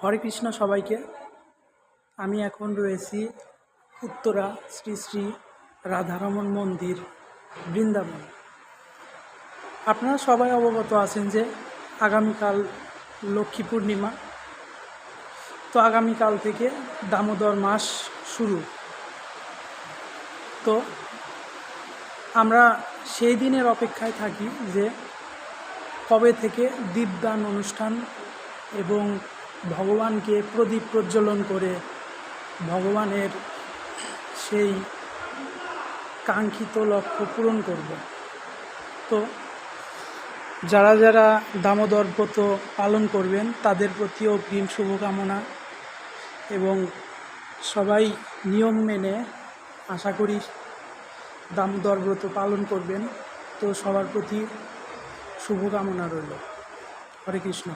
হরে কৃষ্ণ সবাইকে। আমি এখন রয়েছি উত্তরা শ্রী শ্রী রাধারমণ মন্দির বৃন্দাবন। আপনারা সবাই অবগত আছেন যে আগামীকাল লক্ষ্মী পূর্ণিমা। তো আগামীকাল থেকে দামোদর মাস শুরু। তো আমরা সেই দিনের অপেক্ষায় থাকি যে কবে থেকে দীপদান অনুষ্ঠান এবং ভগবানকে প্রদীপ প্রজ্বলন করে ভগবানের সেই কাঙ্ক্ষিত লক্ষ্য পূরণ করব। তো যারা যারা দামোদর ব্রত পালন করবেন তাদের প্রতি অগ্রিম শুভকামনা, এবং সবাই নিয়ম মেনে আশা করি দামোদর ব্রত পালন করবেন। তো সবার প্রতি শুভকামনা রইল। হরে কৃষ্ণ।